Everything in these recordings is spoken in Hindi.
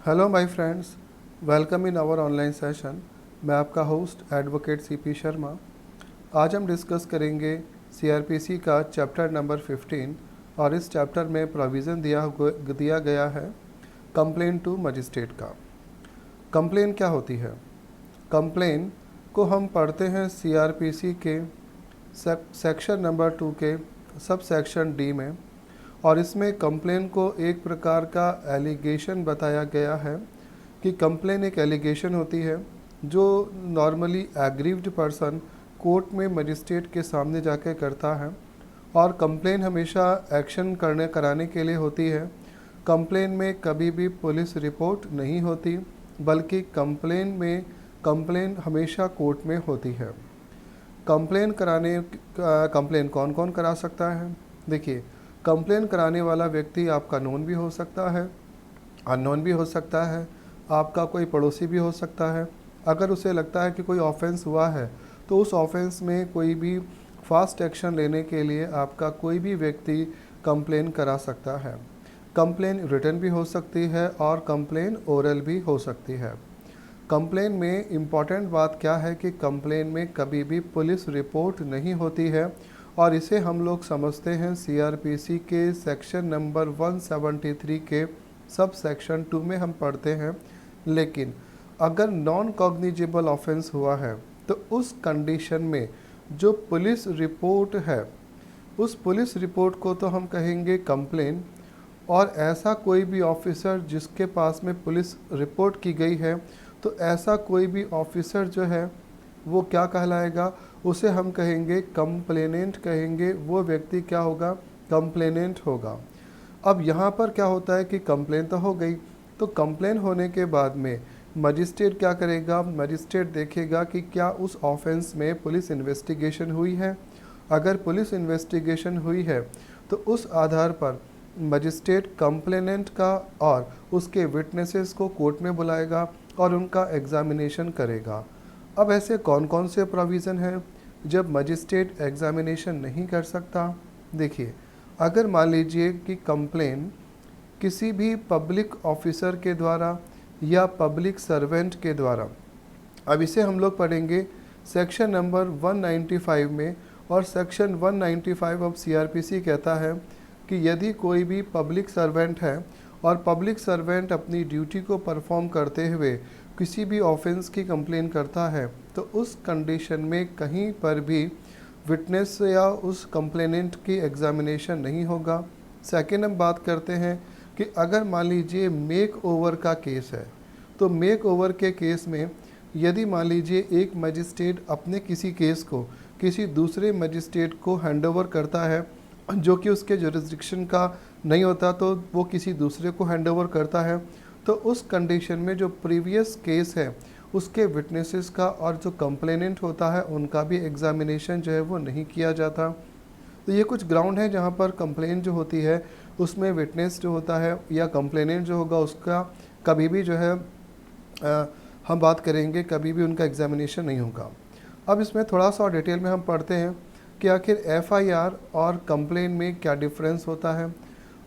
Hello my friends, welcome in our online session. मैं आपका होस्ट एडवोकेट सीपी शर्मा। आज हम डिस्कस करेंगे सीआरपीसी का चैप्टर नंबर 15 और इस चैप्टर में प्रोविज़न दिया गया है कंप्लेन टू मजिस्ट्रेट का। कंप्लेन क्या होती है? कंप्लेन को हम पढ़ते हैं सीआरपीसी के सेक्शन नंबर 2 के सब सेक्शन डी में, और इसमें कंप्लेन को एक प्रकार का एलिगेशन बताया गया है कि कंप्लेन एक एलिगेशन होती है जो नॉर्मली एग्रीव्ड पर्सन कोर्ट में मजिस्ट्रेट के सामने जाके करता है। और कंप्लेन हमेशा एक्शन कराने के लिए होती है। कंप्लेन में कभी भी पुलिस रिपोर्ट नहीं होती, बल्कि कंप्लेन हमेशा कोर्ट में होती है। कंप्लेन कौन कौन करा सकता है? देखिए, कंप्लेन कराने वाला व्यक्ति आपका नोन भी हो सकता है, अननोन भी हो सकता है, आपका कोई पड़ोसी भी हो सकता है। अगर उसे लगता है कि कोई ऑफेंस हुआ है तो उस ऑफेंस में कोई भी फास्ट एक्शन लेने के लिए आपका कोई भी व्यक्ति कंप्लेन करा सकता है। कंप्लेन रिटन भी हो सकती है और कंप्लेन ओरल भी हो सकती है। कंप्लेन में इम्पॉर्टेंट बात क्या है कि कंप्लेन में कभी भी पुलिस रिपोर्ट नहीं होती है, और इसे हम लोग समझते हैं सीआरपीसी के सेक्शन नंबर 173 के सब सेक्शन 2 में हम पढ़ते हैं। लेकिन अगर नॉन कॉग्निजेबल ऑफेंस हुआ है तो उस कंडीशन में जो पुलिस रिपोर्ट है, उस पुलिस रिपोर्ट को तो हम कहेंगे कंप्लेन। और ऐसा कोई भी ऑफिसर जिसके पास में पुलिस रिपोर्ट की गई है, तो ऐसा कोई भी ऑफिसर जो है वो क्या कहलाएगा? उसे हम कहेंगे कंप्लेनेंट कहेंगे। वो व्यक्ति क्या होगा? कंप्लेनेंट होगा। अब यहाँ पर क्या होता है कि कंप्लेन तो हो गई, तो कंप्लेन होने के बाद में मजिस्ट्रेट क्या करेगा? मजिस्ट्रेट देखेगा कि क्या उस ऑफेंस में पुलिस इन्वेस्टिगेशन हुई है। अगर पुलिस इन्वेस्टिगेशन हुई है तो उस आधार पर मजिस्ट्रेट कंप्लेनेंट का और उसके विटनेसेस को कोर्ट में बुलाएगा और उनका एग्जामिनेशन करेगा। अब ऐसे कौन कौन से प्रोविज़न हैं जब मजिस्ट्रेट एग्जामिनेशन नहीं कर सकता? देखिए, अगर मान लीजिए कि कंप्लेन किसी भी पब्लिक ऑफिसर के द्वारा या पब्लिक सर्वेंट के द्वारा, अब इसे हम लोग पढ़ेंगे सेक्शन नंबर 195 में, और सेक्शन 195 ऑफ सीआरपीसी कहता है कि यदि कोई भी पब्लिक सर्वेंट है और पब्लिक सर्वेंट अपनी ड्यूटी को परफॉर्म करते हुए किसी भी ऑफेंस की कंप्लेन करता है, तो उस कंडीशन में कहीं पर भी विटनेस या उस कंप्लेनेंट की एग्जामिनेशन नहीं होगा। सेकेंड, हम बात करते हैं कि अगर मान लीजिए मेक ओवर का केस है, तो मेक ओवर के केस में यदि मान लीजिए एक मजिस्ट्रेट अपने किसी केस को किसी दूसरे मजिस्ट्रेट को हैंडओवर करता है जो कि उसके जुरिस्डिक्शन का नहीं होता, तो वो किसी दूसरे को हैंडओवर करता है, तो उस कंडीशन में जो प्रीवियस केस है उसके विटनेसेस का और जो कंप्लेनेंट होता है उनका भी एग्जामिनेशन जो है वो नहीं किया जाता। तो ये कुछ ग्राउंड है जहाँ पर कंप्लेन जो होती है उसमें विटनेस जो होता है या कंप्लेनेंट जो होगा उसका कभी भी जो है हम बात करेंगे, कभी भी उनका एग्जामिनेशन नहीं होगा। अब इसमें थोड़ा सा डिटेल में हम पढ़ते हैं कि आखिर एफआईआर और कंप्लेन में क्या डिफरेंस होता है।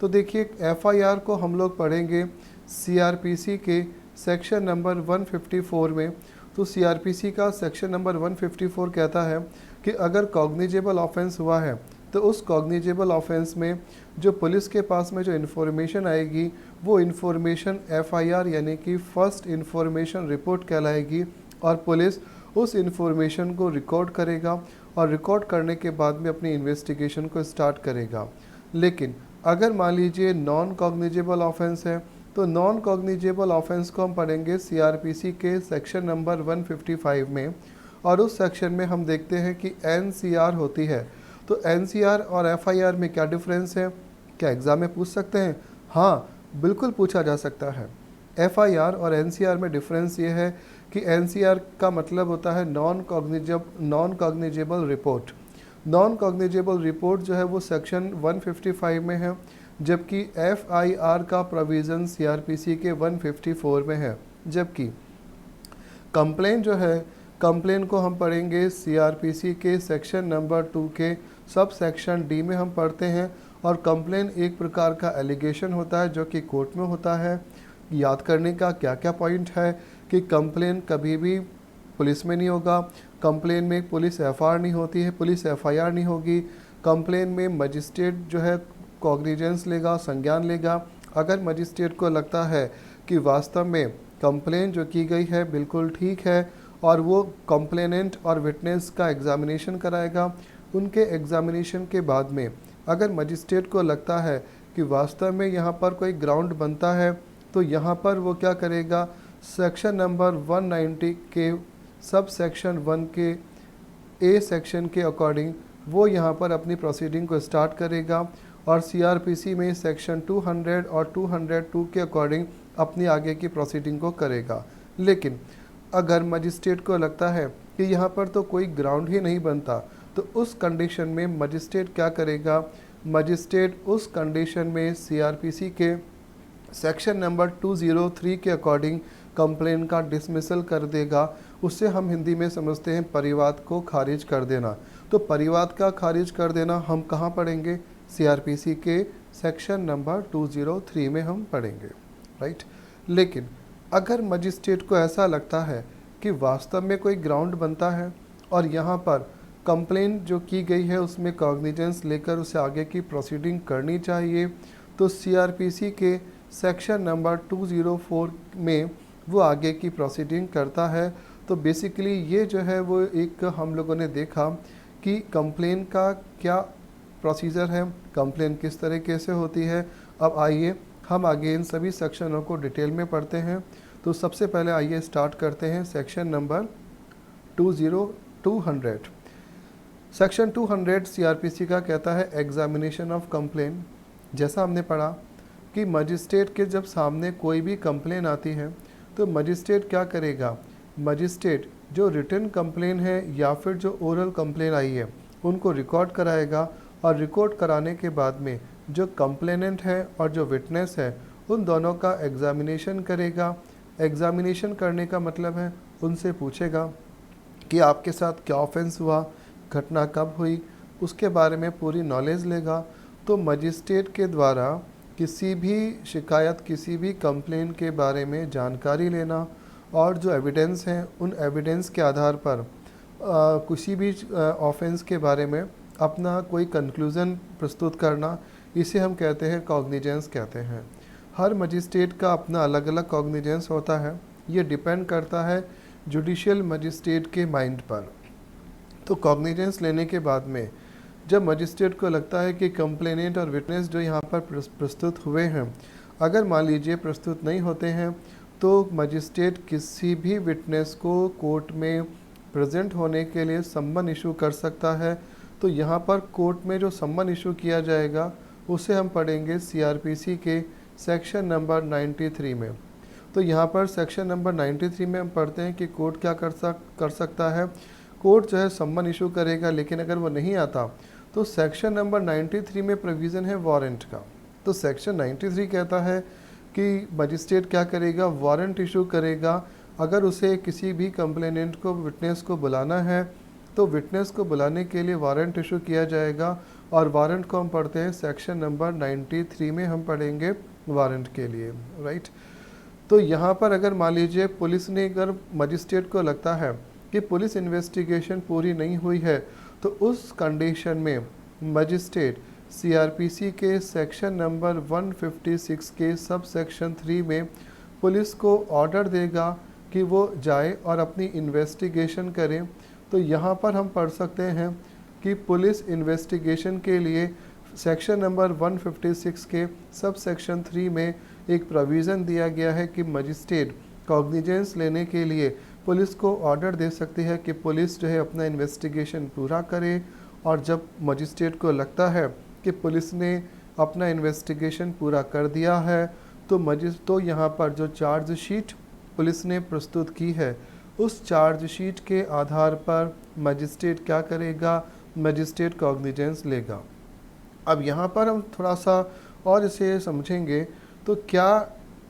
तो देखिए, एफआईआर को हम लोग पढ़ेंगे सीआरपीसी के सेक्शन नंबर 154 में। तो सीआरपीसी का सेक्शन नंबर 154 कहता है कि अगर कॉग्निजेबल ऑफेंस हुआ है तो उस कॉग्निजेबल ऑफेंस में जो पुलिस के पास में जो इन्फॉर्मेशन आएगी वो इन्फॉर्मेशन एफआईआर यानी कि फर्स्ट इन्फॉर्मेशन रिपोर्ट कहलाएगी, और पुलिस उस इन्फॉर्मेशन को रिकॉर्ड करेगा और रिकॉर्ड करने के बाद में अपनी इन्वेस्टिगेशन को स्टार्ट करेगा। लेकिन अगर मान लीजिए नॉन कॉग्निजेबल ऑफेंस है, तो नॉन कॉग्निजेबल ऑफेंस को हम पढ़ेंगे सीआरपीसी के सेक्शन नंबर 155 में, और उस सेक्शन में हम देखते हैं कि एनसीआर होती है। तो एनसीआर और एफआईआर में क्या डिफरेंस है? क्या एग्ज़ाम में पूछ सकते हैं? हाँ, बिल्कुल पूछा जा सकता है। एफआईआर और एनसीआर में डिफरेंस ये है कि एनसीआर का मतलब होता है non cognizable report. Non cognizable report जो है वो सेक्शन 155 में है, जबकि एफआईआर का प्रोविज़न सीआरपीसी के 154 में है। जबकि कंप्लेन जो है, कंप्लेन को हम पढ़ेंगे सीआरपीसी के सेक्शन नंबर 2 के सब सेक्शन डी में हम पढ़ते हैं। और कंप्लेन एक प्रकार का एलिगेशन होता है जो कि कोर्ट में होता है। याद करने का क्या क्या पॉइंट है कि कंप्लेन कभी भी पुलिस में नहीं होगा, कंप्लेन में पुलिस एफआईआर नहीं होती है, पुलिस एफआईआर नहीं होगी, कंप्लेन में मजिस्ट्रेट जो है कॉग्निजेंस लेगा, संज्ञान लेगा। अगर मजिस्ट्रेट को लगता है कि वास्तव में कंप्लेन जो की गई है बिल्कुल ठीक है और वो कंप्लेनेंट और विटनेस का एग्जामिनेशन कराएगा, उनके एग्जामिनेशन के बाद में अगर मजिस्ट्रेट को लगता है कि वास्तव में यहाँ पर कोई ग्राउंड बनता है तो यहाँ पर वो क्या करेगा, सेक्शन नंबर 190 के सब सेक्शन 1 के ए सेक्शन के अकॉर्डिंग वो यहाँ पर अपनी प्रोसीडिंग को स्टार्ट करेगा और सीआरपीसी में सेक्शन 200 और 202 के अकॉर्डिंग अपनी आगे की प्रोसीडिंग को करेगा। लेकिन अगर मजिस्ट्रेट को लगता है कि यहाँ पर तो कोई ग्राउंड ही नहीं बनता तो उस कंडीशन में मजिस्ट्रेट क्या करेगा, मजिस्ट्रेट उस कंडीशन में सीआरपीसी के सेक्शन नंबर 203 के अकॉर्डिंग कंप्लेन का डिसमिसल कर देगा। उससे हम हिंदी में समझते हैं परिवाद को खारिज कर देना। तो परिवाद का खारिज कर देना हम कहाँ पढ़ेंगे, सीआरपीसी के सेक्शन नंबर 203 में हम पढ़ेंगे, राइट। लेकिन अगर मजिस्ट्रेट को ऐसा लगता है कि वास्तव में कोई ग्राउंड बनता है और यहाँ पर कंप्लेन जो की गई है उसमें कॉग्निजेंस लेकर उसे आगे की प्रोसीडिंग करनी चाहिए, तो सीआरपीसी के सेक्शन नंबर 204 में वो आगे की प्रोसीडिंग करता है। तो बेसिकली ये जो है वो एक हम लोगों ने देखा कि कंप्लेन का क्या प्रोसीजर है, कंप्लेन किस तरीके से होती है। अब आइए हम आगे इन सभी सेक्शनों को डिटेल में पढ़ते हैं। तो सबसे पहले आइए स्टार्ट करते हैं सेक्शन नंबर 200। सेक्शन 200 सीआरपीसी का कहता है एग्जामिनेशन ऑफ कंप्लेन। जैसा हमने पढ़ा कि मजिस्ट्रेट के जब सामने कोई भी कंप्लेन आती है तो मजिस्ट्रेट क्या करेगा, मजिस्ट्रेट जो रिटन कंप्लेन है या फिर जो ओरल कंप्लेन आई है उनको रिकॉर्ड कराएगा और रिकॉर्ड कराने के बाद में जो कंप्लेनेंट है और जो विटनेस है उन दोनों का एग्जामिनेशन करेगा। एग्जामिनेशन करने का मतलब है उनसे पूछेगा कि आपके साथ क्या ऑफेंस हुआ, घटना कब हुई, उसके बारे में पूरी नॉलेज लेगा। तो मजिस्ट्रेट के द्वारा किसी भी शिकायत, किसी भी कंप्लेन के बारे में जानकारी लेना और जो एविडेंस हैं उन एविडेंस के आधार पर किसी भी ऑफेंस के बारे में अपना कोई कंक्लूज़न प्रस्तुत करना, इसे हम कहते हैं कॉग्निजेंस कहते हैं। हर मजिस्ट्रेट का अपना अलग अलग कॉग्निजेंस होता है, ये डिपेंड करता है जुडिशियल मजिस्ट्रेट के माइंड पर। तो कॉग्निजेंस लेने के बाद में जब मजिस्ट्रेट को लगता है कि कंप्लेनेंट और विटनेस जो यहाँ पर प्रस्तुत हुए हैं अगर मान लीजिए प्रस्तुत नहीं होते हैं तो मजिस्ट्रेट किसी भी विटनेस को कोर्ट में प्रेजेंट होने के लिए सम्मन इशू कर सकता है। तो यहाँ पर कोर्ट में जो सम्मन इशू किया जाएगा उसे हम पढ़ेंगे सीआरपीसी के सेक्शन नंबर 93 में। तो यहाँ पर सेक्शन नंबर 93 में हम पढ़ते हैं कि कोर्ट क्या कर सकता है, कोर्ट जो है सम्मन इशू करेगा, लेकिन अगर वो नहीं आता तो सेक्शन नंबर 93 में प्रोविज़न है वारंट का। तो सेक्शन 93 कहता है कि मजिस्ट्रेट क्या करेगा, वारंट इशू करेगा। अगर उसे किसी भी कंप्लेनेंट को, विटनेस को बुलाना है तो विटनेस को बुलाने के लिए वारंट इशू किया जाएगा और वारंट को हम पढ़ते हैं सेक्शन नंबर 93 में हम पढ़ेंगे वारंट के लिए, राइट। तो यहाँ पर अगर मान लीजिए पुलिस ने, अगर मजिस्ट्रेट को लगता है कि पुलिस इन्वेस्टिगेशन पूरी नहीं हुई है तो उस कंडीशन में मजिस्ट्रेट सीआरपीसी के सेक्शन नंबर 156 के सब सेक्शन 3 में पुलिस को ऑर्डर देगा कि वो जाए और अपनी इन्वेस्टिगेशन करे। तो यहाँ पर हम पढ़ सकते हैं कि पुलिस इन्वेस्टिगेशन के लिए सेक्शन नंबर 156 के सब सेक्शन 3 में एक प्रोविज़न दिया गया है कि मजिस्ट्रेट कॉग्निजेंस लेने के लिए पुलिस को ऑर्डर दे सकती है कि पुलिस जो है अपना इन्वेस्टिगेशन पूरा करे। और जब मजिस्ट्रेट को लगता है कि पुलिस ने अपना इन्वेस्टिगेशन पूरा कर दिया है तो यहाँ पर जो चार्ज शीट पुलिस ने प्रस्तुत की है उस चार्ज शीट के आधार पर मजिस्ट्रेट क्या करेगा, मजिस्ट्रेट कॉग्निजेंस लेगा। अब यहाँ पर हम थोड़ा सा और इसे समझेंगे तो क्या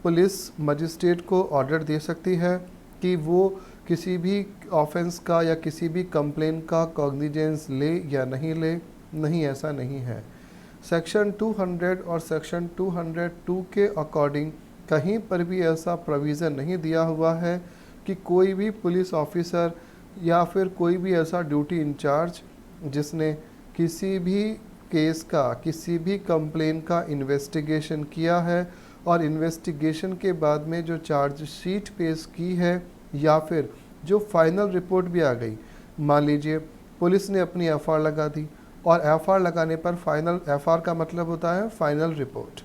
पुलिस मजिस्ट्रेट को ऑर्डर दे सकती है कि वो किसी भी ऑफेंस का या किसी भी कंप्लेन का कॉग्निजेंस ले या नहीं ले? नहीं, ऐसा नहीं है। सेक्शन 200 और सेक्शन 202 के अकॉर्डिंग कहीं पर भी ऐसा प्रोविज़न नहीं दिया हुआ है कि कोई भी पुलिस ऑफिसर या फिर कोई भी ऐसा ड्यूटी इंचार्ज जिसने किसी भी केस का, किसी भी कंप्लेन का इन्वेस्टिगेशन किया है और इन्वेस्टिगेशन के बाद में जो चार्जशीट पेश की है या फिर जो फाइनल रिपोर्ट भी आ गई, मान लीजिए पुलिस ने अपनी एफआईआर लगा दी और एफआईआर लगाने पर फाइनल, एफआईआर का मतलब होता है फाइनल रिपोर्ट।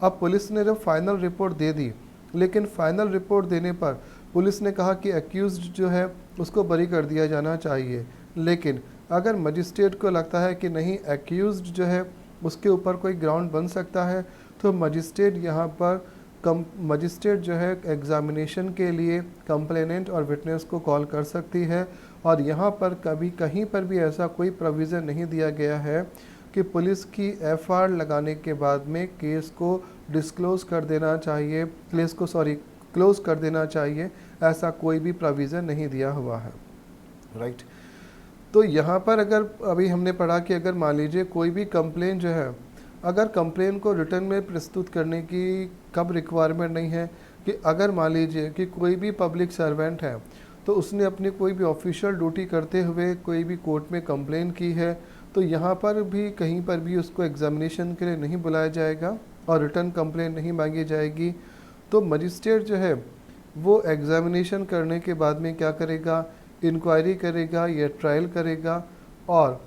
अब पुलिस ने जब फाइनल रिपोर्ट दे दी, लेकिन फाइनल रिपोर्ट देने पर पुलिस ने कहा कि एक्यूज्ड जो है उसको बरी कर दिया जाना चाहिए, लेकिन अगर मजिस्ट्रेट को लगता है कि नहीं एक्यूज्ड जो है उसके ऊपर कोई ग्राउंड बन सकता है, तो मजिस्ट्रेट यहाँ पर मजिस्ट्रेट जो है एग्जामिनेशन के लिए कंप्लेनेंट और विटनेस को कॉल कर सकती है। और यहाँ पर कभी कहीं पर भी ऐसा कोई प्रोविज़न नहीं दिया गया है कि पुलिस की एफआईआर लगाने के बाद में केस को डिस्क्लोज कर देना चाहिए, क्लोज कर देना चाहिए, ऐसा कोई भी प्रोविज़न नहीं दिया हुआ है, राइट। तो यहाँ पर अगर अभी हमने पढ़ा कि अगर मान लीजिए कोई भी कंप्लेन जो है, अगर कंप्लेन को रिटर्न में प्रस्तुत करने की कब रिक्वायरमेंट नहीं है कि अगर मान लीजिए कि कोई भी पब्लिक सर्वेंट है तो उसने अपनी कोई भी ऑफिशियल ड्यूटी करते हुए कोई भी कोर्ट में कंप्लेन की है, तो यहाँ पर भी कहीं पर भी उसको एग्जामिनेशन के लिए नहीं बुलाया जाएगा और रिटर्न कंप्लेन नहीं मांगी जाएगी। तो मजिस्ट्रेट जो है वो एग्जामिनेशन करने के बाद में क्या करेगा, इंक्वायरी करेगा या ट्रायल करेगा। और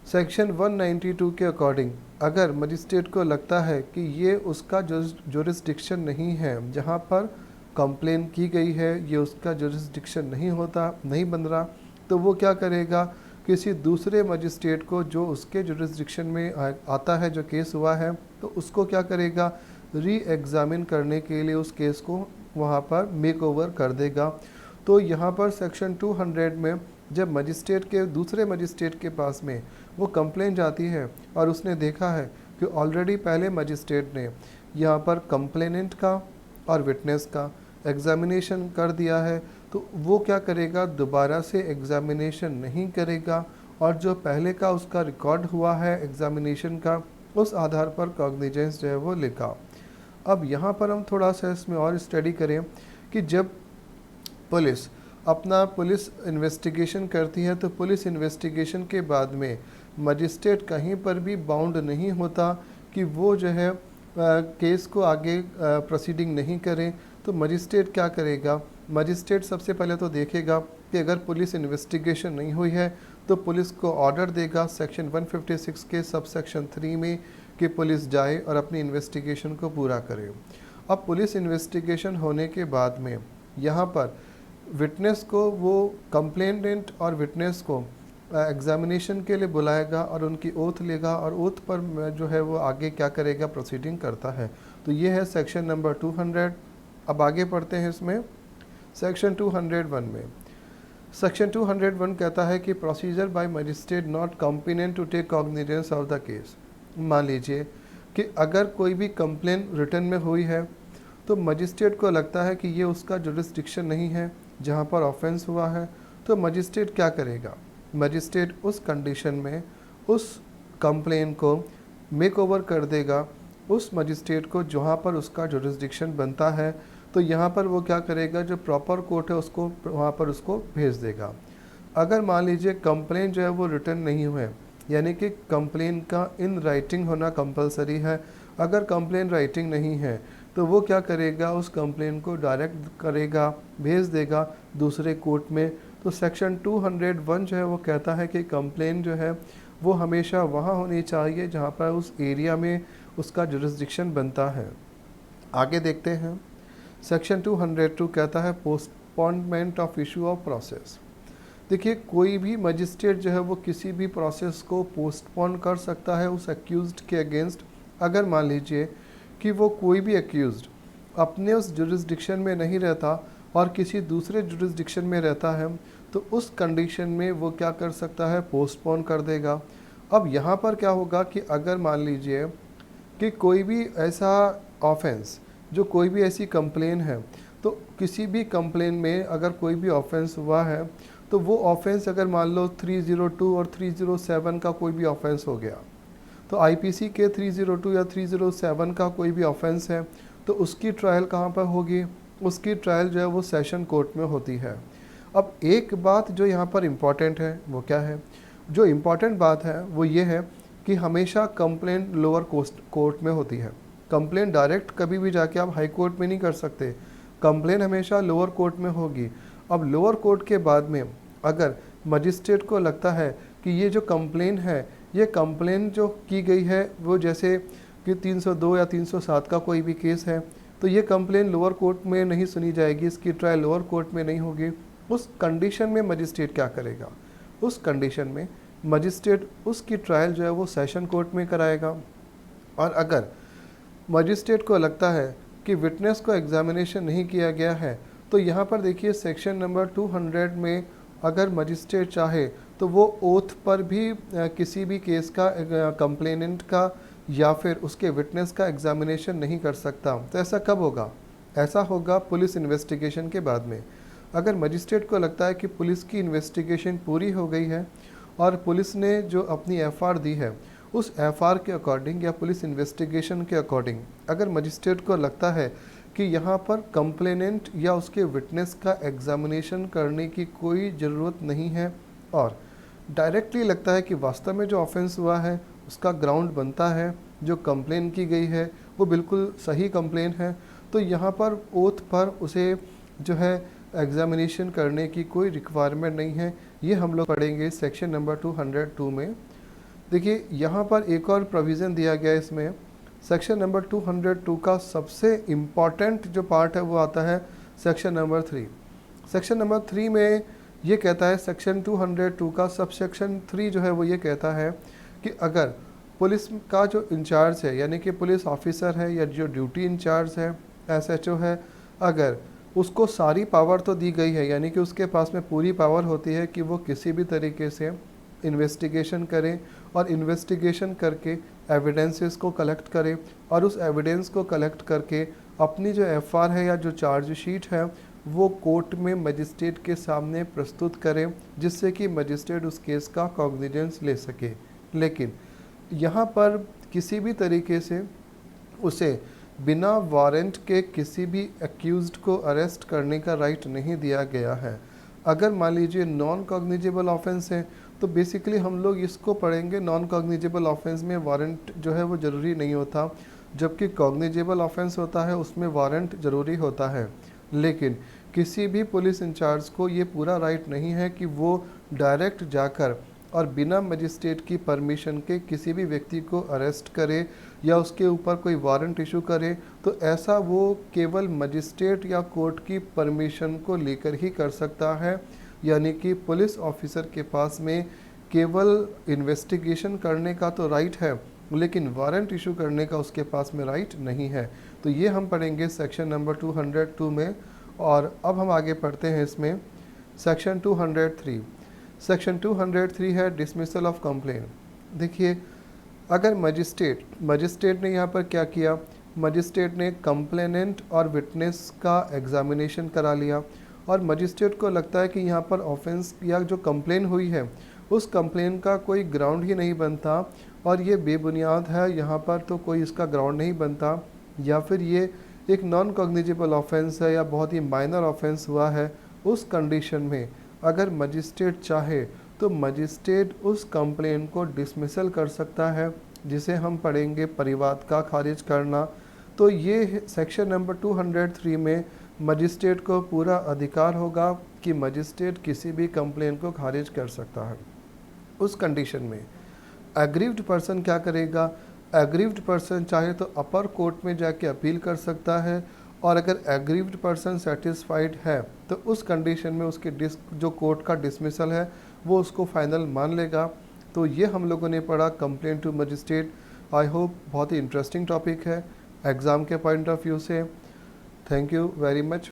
सेक्शन 192 के अकॉर्डिंग अगर मजिस्ट्रेट को लगता है कि ये उसका जुरिस्डिक्शन नहीं है, जहाँ पर कंप्लेन की गई है ये उसका जुरिस्डिक्शन नहीं बन रहा, तो वो क्या करेगा, किसी दूसरे मजिस्ट्रेट को जो उसके जुरिस्डिक्शन में आता है, जो केस हुआ है, तो उसको क्या करेगा, री एग्ज़ामिन करने के लिए उस केस को वहाँ पर मेक ओवर कर देगा। तो यहाँ पर सेक्शन 200 में जब मजिस्ट्रेट के दूसरे मजिस्ट्रेट के पास में वो कंप्लेन जाती है और उसने देखा है कि ऑलरेडी पहले मजिस्ट्रेट ने यहाँ पर कंप्लेनेंट का और विटनेस का एग्जामिनेशन कर दिया है, तो वो क्या करेगा, दोबारा से एग्जामिनेशन नहीं करेगा और जो पहले का उसका रिकॉर्ड हुआ है एग्जामिनेशन का, उस आधार पर कॉग्निजेंस जो है वो लिखा। अब यहाँ पर हम थोड़ा सा इसमें और स्टडी करें कि जब पुलिस इन्वेस्टिगेशन करती है, तो पुलिस इन्वेस्टिगेशन के बाद में मजिस्ट्रेट कहीं पर भी बाउंड नहीं होता कि वो जो है केस को आगे प्रोसीडिंग नहीं करें। तो मजिस्ट्रेट क्या करेगा, मजिस्ट्रेट सबसे पहले तो देखेगा कि अगर पुलिस इन्वेस्टिगेशन नहीं हुई है तो पुलिस को ऑर्डर देगा सेक्शन 156 के सबसेक्शन 3 में कि पुलिस जाए और अपनी इन्वेस्टिगेशन को पूरा करे। अब पुलिस इन्वेस्टिगेशन होने के बाद में यहाँ पर विटनेस को, वो कंप्लेनेंट और विटनेस को एग्जामिनेशन के लिए बुलाएगा और उनकी ओथ लेगा और ओथ पर जो है वो आगे क्या करेगा, प्रोसीडिंग करता है। तो ये है सेक्शन नंबर 200। अब आगे पढ़ते हैं इसमें सेक्शन 201 में। सेक्शन 201 कहता है कि procedure by magistrate not competent to take cognizance of the case. मान लीजिए कि अगर कोई भी कंप्लेन रिटर्न में हुई है तो मजिस्ट्रेट को लगता है कि ये उसका जुरिस्डिक्शन नहीं है जहाँ पर ऑफेंस हुआ है, तो मजिस्ट्रेट क्या करेगा, मजिस्ट्रेट उस कंडीशन में उस कंप्लेन को मेक ओवर कर देगा उस मजिस्ट्रेट को जहाँ पर उसका जुरिस्डिक्शन बनता है। तो यहाँ पर वो क्या करेगा, जो प्रॉपर कोर्ट है उसको वहाँ पर उसको भेज देगा। अगर मान लीजिए कंप्लेन जो है वो रिटर्न नहीं हुए, यानी कि कंप्लेन का इन राइटिंग होना कंपलसरी है, अगर कंप्लेन राइटिंग नहीं है तो वो क्या करेगा, उस कंप्लेन को डायरेक्ट करेगा, भेज देगा दूसरे कोर्ट में। तो सेक्शन 201 जो है वो कहता है कि कंप्लेन जो है वो हमेशा वहाँ होनी चाहिए जहाँ पर उस एरिया में उसका जुरिस्डिक्शन बनता है। आगे देखते हैं सेक्शन 202 कहता है postponement of issue of process. देखिए कोई भी मजिस्ट्रेट जो है वो किसी भी प्रोसेस को पोस्टपोन कर सकता है उस एक्यूज्ड के अगेंस्ट। अगर मान लीजिए कि वो कोई भी एक्यूज्ड अपने उस जुरिस्डिक्शन में नहीं रहता और किसी दूसरे जुरिस्डिक्शन में रहता है, तो उस कंडीशन में वो क्या कर सकता है, पोस्टपोन कर देगा। अब यहाँ पर क्या होगा कि अगर मान लीजिए कि कोई भी ऐसा ऑफेंस, जो कोई भी ऐसी कंप्लेन है, तो किसी भी कंप्लेन में अगर कोई भी ऑफेंस हुआ है तो वो ऑफेंस अगर मान लो 302 और 307 का कोई भी ऑफेंस हो गया, तो आईपीसी के 302 या 307 का कोई भी ऑफेंस है तो उसकी ट्रायल कहाँ पर होगी? उसकी ट्रायल जो है वो सेशन कोर्ट में होती है। अब एक बात जो यहाँ पर इम्पॉर्टेंट है वो क्या है? जो इम्पॉर्टेंट बात है वो ये है कि हमेशा कंप्लेंट लोअर कोर्ट में होती है। कंप्लेंट डायरेक्ट कभी भी जाके आप हाई कोर्ट में नहीं कर सकते, कंप्लेंट हमेशा लोअर कोर्ट में होगी। अब लोअर कोर्ट के बाद में अगर मजिस्ट्रेट को लगता है कि ये जो कंप्लेन है, ये कंप्लेन जो की गई है वो जैसे कि 302 या 307 का कोई भी केस है, तो ये कंप्लेन लोअर कोर्ट में नहीं सुनी जाएगी, इसकी ट्रायल लोअर कोर्ट में नहीं होगी। उस कंडीशन में मजिस्ट्रेट क्या करेगा? उस कंडीशन में मजिस्ट्रेट उसकी ट्रायल जो है वो सेशन कोर्ट में कराएगा। और अगर मजिस्ट्रेट को लगता है कि विटनेस को एग्जामिनेशन नहीं किया गया है, तो यहाँ पर देखिए सेक्शन नंबर 200 में अगर मजिस्ट्रेट चाहे तो वो ओथ पर भी किसी भी केस का कंप्लेनेंट का या फिर उसके विटनेस का एग्जामिनेशन नहीं कर सकता। तो ऐसा कब होगा? ऐसा होगा पुलिस इन्वेस्टिगेशन के बाद में। अगर मजिस्ट्रेट को लगता है कि पुलिस की इन्वेस्टिगेशन पूरी हो गई है और पुलिस ने जो अपनी एफआर दी है उस एफआर के अकॉर्डिंग या पुलिस इन्वेस्टिगेशन के अकॉर्डिंग अगर मजिस्ट्रेट को लगता है कि यहाँ पर कंप्लेनेंट या उसके विटनेस का एग्जामिनेशन करने की कोई ज़रूरत नहीं है और डायरेक्टली लगता है कि वास्तव में जो ऑफेंस हुआ है उसका ग्राउंड बनता है, जो कंप्लेन की गई है वो बिल्कुल सही कंप्लेन है, तो यहाँ पर ओथ पर उसे जो है एग्जामिनेशन करने की कोई रिक्वायरमेंट नहीं है। ये हम लोग पढ़ेंगे सेक्शन नंबर 202 में। देखिए यहाँ पर एक और प्रोविज़न दिया गया है इसमें, सेक्शन नंबर 202 का सबसे इम्पॉर्टेंट जो पार्ट है वो आता है सेक्शन नंबर 3। सेक्शन नंबर 3 में ये कहता है, सेक्शन 202 का सब सेक्शन 3 जो है वो ये कहता है कि अगर पुलिस का जो इंचार्ज है यानी कि पुलिस ऑफिसर है या जो ड्यूटी इंचार्ज है, एसएचओ है, अगर उसको सारी पावर तो दी गई है यानी कि उसके पास में पूरी पावर होती है कि वो किसी भी तरीके से इन्वेस्टिगेशन करें और इन्वेस्टिगेशन करके एविडेंसेस को कलेक्ट करें और उस एविडेंस को कलेक्ट करके अपनी जो एफआर है या जो चार्जशीट है वो कोर्ट में मजिस्ट्रेट के सामने प्रस्तुत करें, जिससे कि मजिस्ट्रेट उस केस का कॉग्निजेंस ले सके। लेकिन यहाँ पर किसी भी तरीके से उसे बिना वारंट के किसी भी एक्यूज्ड को अरेस्ट करने का राइट नहीं दिया गया है। अगर मान लीजिए नॉन कॉग्निजेबल ऑफेंस है तो बेसिकली हम लोग इसको पढ़ेंगे, नॉन कॉग्निजेबल ऑफेंस में वारंट जो है वो ज़रूरी नहीं होता, जबकि कॉग्निजेबल ऑफेंस होता है उसमें वारंट ज़रूरी होता है। लेकिन किसी भी पुलिस इंचार्ज को ये पूरा राइट नहीं है कि वो डायरेक्ट जाकर और बिना मजिस्ट्रेट की परमिशन के किसी भी व्यक्ति को अरेस्ट करे या उसके ऊपर कोई वारंट इशू करे, तो ऐसा वो केवल मजिस्ट्रेट या कोर्ट की परमिशन को लेकर ही कर सकता है। यानी कि पुलिस ऑफिसर के पास में केवल इन्वेस्टिगेशन करने का तो राइट है, लेकिन वारंट इशू करने का उसके पास में राइट नहीं है। तो ये हम पढ़ेंगे सेक्शन नंबर 202 में। और अब हम आगे पढ़ते हैं इसमें सेक्शन 203। सेक्शन 203 है डिसमिसल ऑफ कंप्लेन। देखिए अगर मजिस्ट्रेट ने यहाँ पर क्या किया, मजिस्ट्रेट ने कंप्लेनेंट और विटनेस का एग्जामिनेशन करा लिया और मजिस्ट्रेट को लगता है कि यहाँ पर ऑफेंस या जो कंप्लेन हुई है उस कंप्लेन का कोई ग्राउंड ही नहीं बनता और ये बेबुनियाद है, यहाँ पर तो कोई इसका ग्राउंड नहीं बनता, या फिर ये एक नॉन कॉग्निजेबल ऑफेंस है या बहुत ही माइनर ऑफेंस हुआ है। उस कंडीशन में अगर मजिस्ट्रेट चाहे तो मजिस्ट्रेट उस कंप्लेन को डिसमिसल कर सकता है, जिसे हम पढ़ेंगे परिवाद का खारिज करना। तो ये सेक्शन नंबर 203 में मजिस्ट्रेट को पूरा अधिकार होगा कि मजिस्ट्रेट किसी भी कंप्लेन को खारिज कर सकता है। उस कंडीशन में एग्रीव्ड पर्सन क्या करेगा, एग्रीव्ड पर्सन चाहे तो अपर कोर्ट में जाके अपील कर सकता है और अगर एग्रीव्ड पर्सन सेटिस्फाइड है तो उस कंडीशन में उसके जो कोर्ट का डिसमिसल है वो उसको फाइनल मान लेगा। तो ये हम लोगों ने पढ़ा complain to magistrate. I hope बहुत ही इंटरेस्टिंग टॉपिक है एग्ज़ाम के पॉइंट ऑफ व्यू से। Thank you very much.